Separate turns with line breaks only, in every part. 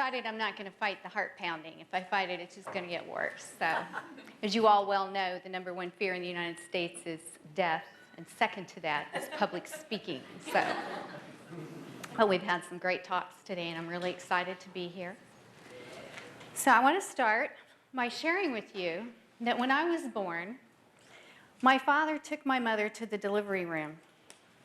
decided I'm not going to fight the heart pounding. If I fight it, it's just going to get worse. So, as you all well know, the number one fear in the United States is death, and second to that is public speaking. So, well, we've had some great talks today, and I'm really excited to be here. So I want to start by sharing with you that when I was born, my father took my mother to the delivery room,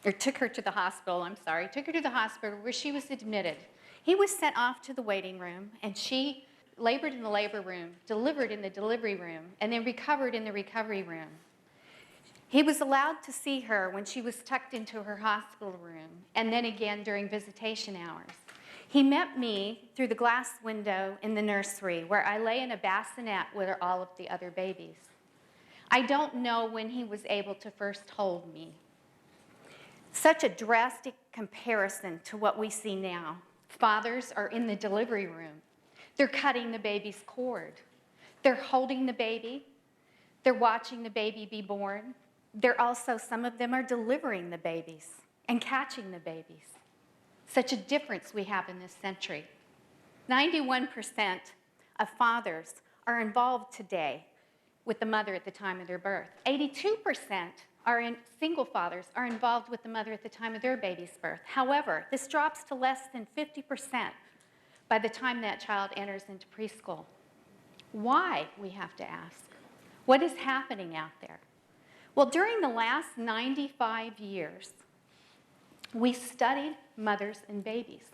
or took her to the hospital, took her to the hospital where she was admitted. He was sent off to the waiting room, and she labored in the labor room, delivered in the delivery room, and then recovered in the recovery room. He was allowed to see her when she was tucked into her hospital room, and then again during visitation hours. He met me through the glass window in the nursery, where I lay in a bassinet with all of the other babies. I don't know when he was able to first hold me. Such a drastic comparison to what we see now. Fathers are in the delivery room. They're cutting the baby's cord. They're holding the baby. They're watching the baby be born. They're also, some of them are delivering the babies and catching the babies. Such a difference we have in this century. 91% of fathers are involved today with the mother at the time of their birth. 82% single fathers are involved with the mother at the time of their baby's birth. However, this drops to less than 50% by the time that child enters into preschool. Why, we have to ask? What is happening out there? Well, during the last 95 years, we studied mothers and babies.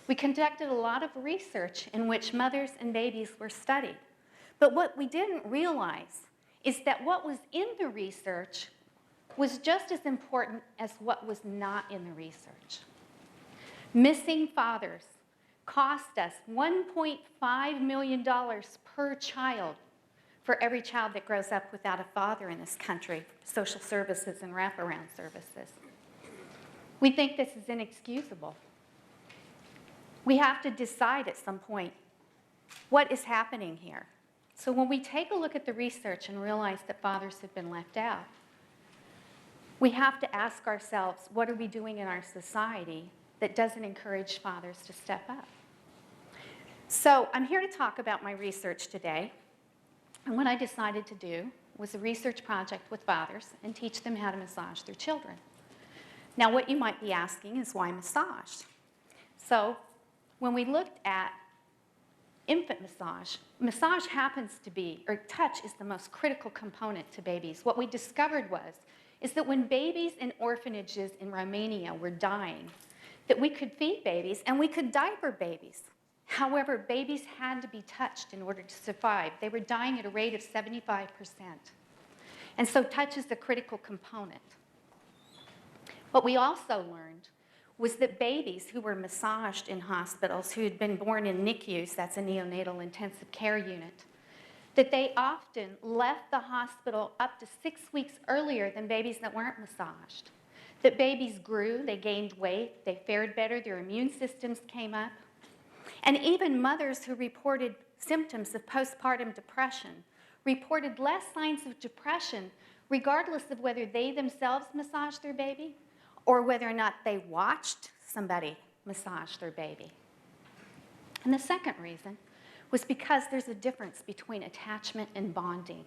We conducted a lot of research in which mothers and babies were studied. But what we didn't realize is that what was in the research was just as important as what was not in the research. Missing fathers cost us $1.5 million per child for every child that grows up without a father in this country, social services and wraparound services. We think this is inexcusable. We have to decide at some point what is happening here. So when we take a look at the research and realize that fathers have been left out, we have to ask ourselves, what are we doing in our society that doesn't encourage fathers to step up? So I'm here to talk about my research today. And what I decided to do was a research project with fathers and teach them how to massage their children. Now, what you might be asking is, why massage? So when we looked at infant massage, massage happens to be, or touch is the most critical component to babies. What we discovered is that when babies in orphanages in Romania were dying, that we could feed babies and we could diaper babies. However, babies had to be touched in order to survive. They were dying at a rate of 75%. And so touch is a critical component. What we also learned was that babies who were massaged in hospitals, who had been born in NICUs, that's a neonatal intensive care unit, that they often left the hospital up to 6 weeks earlier than babies that weren't massaged. That babies grew, they gained weight, they fared better, their immune systems came up. And even mothers who reported symptoms of postpartum depression reported less signs of depression regardless of whether they themselves massaged their baby or whether or not they watched somebody massage their baby. And the second reason was because there's a difference between attachment and bonding.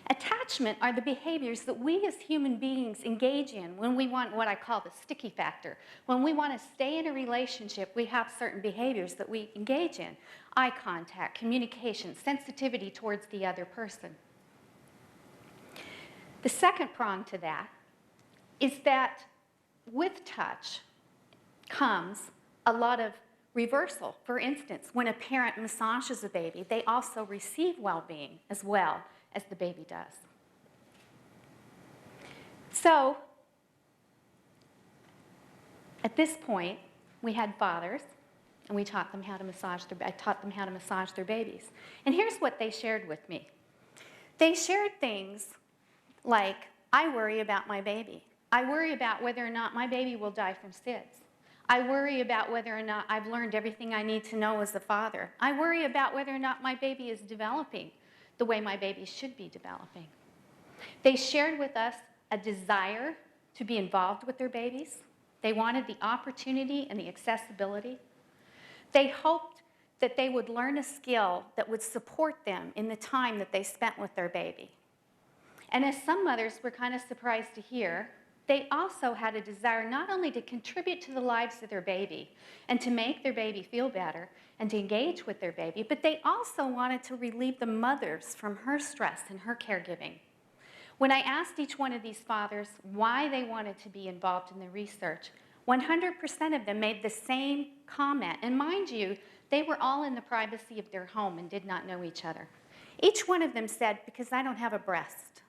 Attachment are the behaviors that we as human beings engage in when we want what I call the sticky factor. When we want to stay in a relationship, we have certain behaviors that we engage in. Eye contact, communication, sensitivity towards the other person. The second prong to that is that with touch comes a lot of reversal. For instance, when a parent massages a baby, they also receive well-being as well as the baby does. So, at this point, we had fathers, and we taught them how to I taught them how to massage their babies. And here's what they shared with me. They shared things like, I worry about my baby. I worry about whether or not my baby will die from SIDS. I worry about whether or not I've learned everything I need to know as a father. I worry about whether or not my baby is developing the way my baby should be developing. They shared with us a desire to be involved with their babies. They wanted the opportunity and the accessibility. They hoped that they would learn a skill that would support them in the time that they spent with their baby. And as some mothers were kind of surprised to hear, they also had a desire not only to contribute to the lives of their baby and to make their baby feel better and to engage with their baby, but they also wanted to relieve the mothers from her stress and her caregiving. When I asked each one of these fathers why they wanted to be involved in the research, 100% of them made the same comment. And mind you, they were all in the privacy of their home and did not know each other. Each one of them said, because I don't have a breast.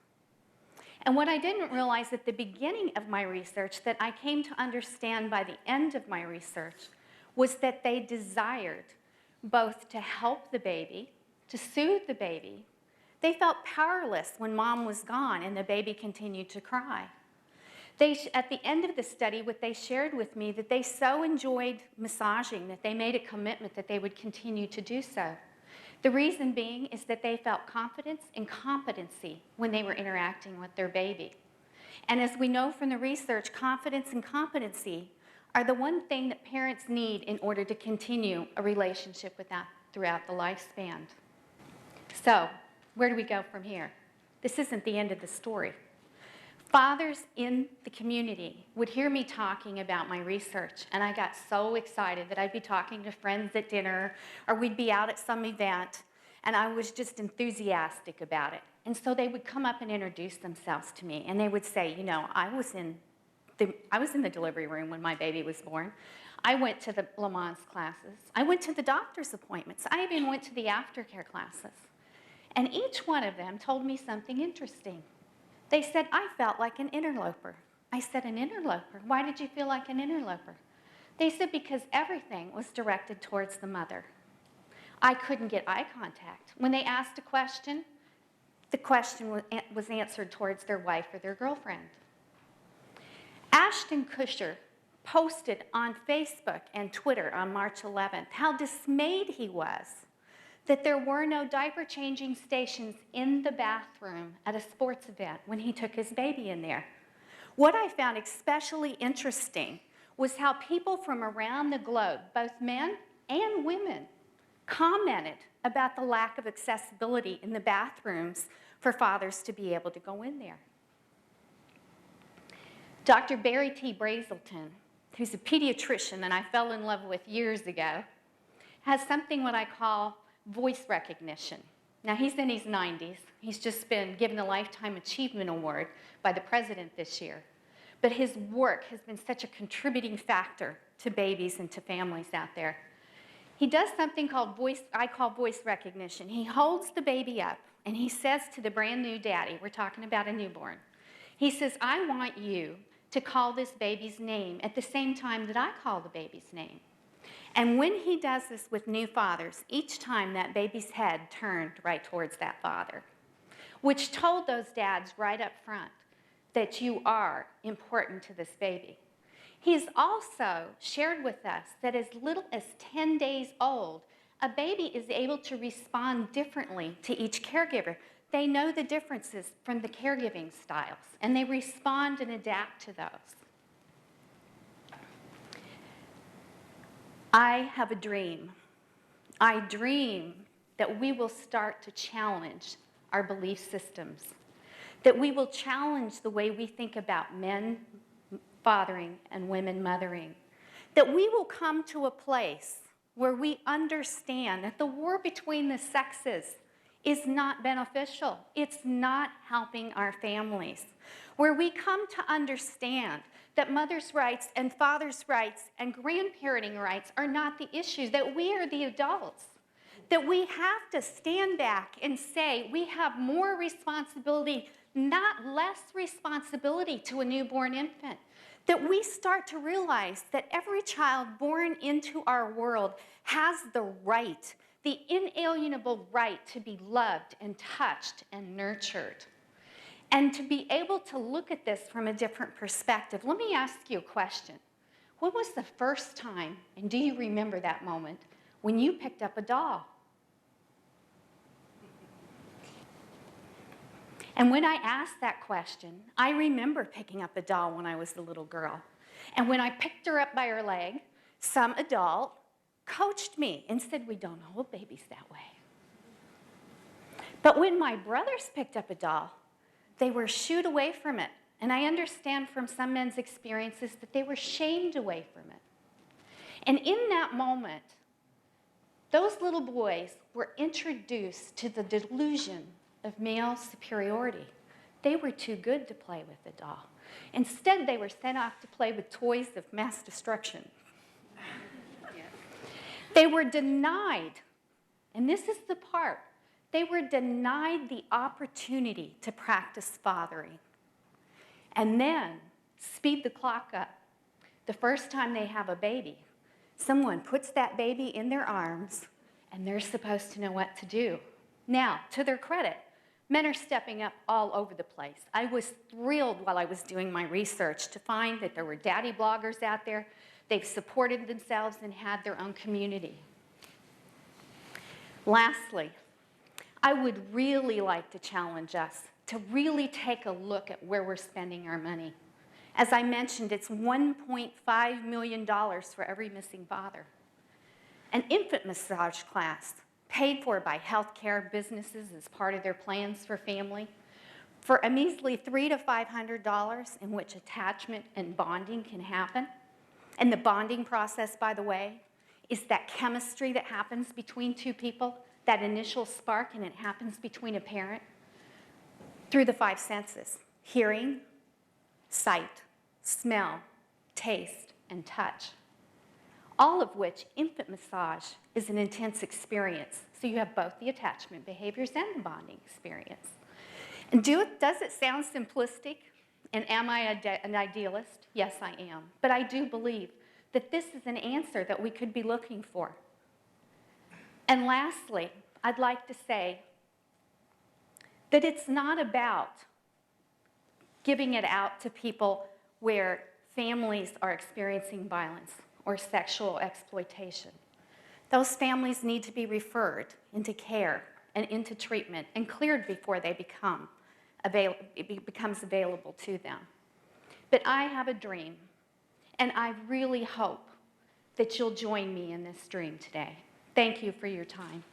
And what I didn't realize at the beginning of my research that I came to understand by the end of my research was that they desired both to help the baby, to soothe the baby. They felt powerless when mom was gone and the baby continued to cry. At the end of the study, what they shared with me, that they so enjoyed massaging that they made a commitment that they would continue to do so. The reason being is that they felt confidence and competency when they were interacting with their baby. And as we know from the research, confidence and competency are the one thing that parents need in order to continue a relationship with that throughout the lifespan. So, where do we go from here? This isn't the end of the story. Fathers in the community would hear me talking about my research, and I got so excited that I'd be talking to friends at dinner, or we'd be out at some event, and I was just enthusiastic about it. And so they would come up and introduce themselves to me, and they would say, you know, I was in the delivery room when my baby was born. I went to the Le Mans classes. I went to the doctor's appointments. I even went to the aftercare classes. And each one of them told me something interesting. They said, I felt like an interloper. I said, an interloper? Why did you feel like an interloper? They said, because everything was directed towards the mother. I couldn't get eye contact. When they asked a question, the question was answered towards their wife or their girlfriend. Ashton Kutcher posted on Facebook and Twitter on March 11th how dismayed he was that there were no diaper changing stations in the bathroom at a sports event when he took his baby in there. What I found especially interesting was how people from around the globe, both men and women, commented about the lack of accessibility in the bathrooms for fathers to be able to go in there. Dr. Barry T. Brazelton, who's a pediatrician that I fell in love with years ago, has something what I call voice recognition. Now, he's in his 90s. He's just been given a Lifetime Achievement Award by the president this year. But his work has been such a contributing factor to babies and to families out there. He does something called I call voice recognition. He holds the baby up, and he says to the brand new daddy, we're talking about a newborn, he says, I want you to call this baby's name at the same time that I call the baby's name. And when he does this with new fathers, each time that baby's head turned right towards that father, which told those dads right up front that you are important to this baby. He's also shared with us that as little as 10 days old, a baby is able to respond differently to each caregiver. They know the differences from the caregiving styles, and they respond and adapt to those. I have a dream. I dream that we will start to challenge our belief systems, that we will challenge the way we think about men fathering and women mothering, that we will come to a place where we understand that the war between the sexes is not beneficial. It's not helping our families. Where we come to understand that mother's rights and father's rights and grandparenting rights are not the issue, that we are the adults, that we have to stand back and say we have more responsibility, not less responsibility to a newborn infant, that we start to realize that every child born into our world has the right, the inalienable right to be loved and touched and nurtured. And to be able to look at this from a different perspective, let me ask you a question. When was the first time, and do you remember that moment, when you picked up a doll? And when I asked that question, I remember picking up a doll when I was a little girl. And when I picked her up by her leg, some adult coached me and said, we don't hold babies that way. But when my brothers picked up a doll, they were shooed away from it. And I understand from some men's experiences that they were shamed away from it. And in that moment, those little boys were introduced to the delusion of male superiority. They were too good to play with the doll. Instead, they were sent off to play with toys of mass destruction. They were denied, and this is the part, they were denied the opportunity to practice fathering. And then, speed the clock up. The first time they have a baby, someone puts that baby in their arms, and they're supposed to know what to do. Now, to their credit, men are stepping up all over the place. I was thrilled while I was doing my research to find that there were daddy bloggers out there. They've supported themselves and had their own community. Lastly, I would really like to challenge us to really take a look at where we're spending our money. As I mentioned, it's $1.5 million for every missing father. An infant massage class paid for by healthcare businesses as part of their plans for family, for a measly $300 to $500 in which attachment and bonding can happen. And the bonding process, by the way, is that chemistry that happens between two people, that initial spark, and it happens between a parent through the 5 senses: hearing, sight, smell, taste, and touch. All of which infant massage is an intense experience. So you have both the attachment behaviors and the bonding experience. And does it sound simplistic? And am I an idealist? Yes, I am. But I do believe that this is an answer that we could be looking for. And lastly, I'd like to say that it's not about giving it out to people where families are experiencing violence or sexual exploitation. Those families need to be referred into care and into treatment and cleared before they it becomes available to them. But I have a dream, and I really hope that you'll join me in this dream today. Thank you for your time.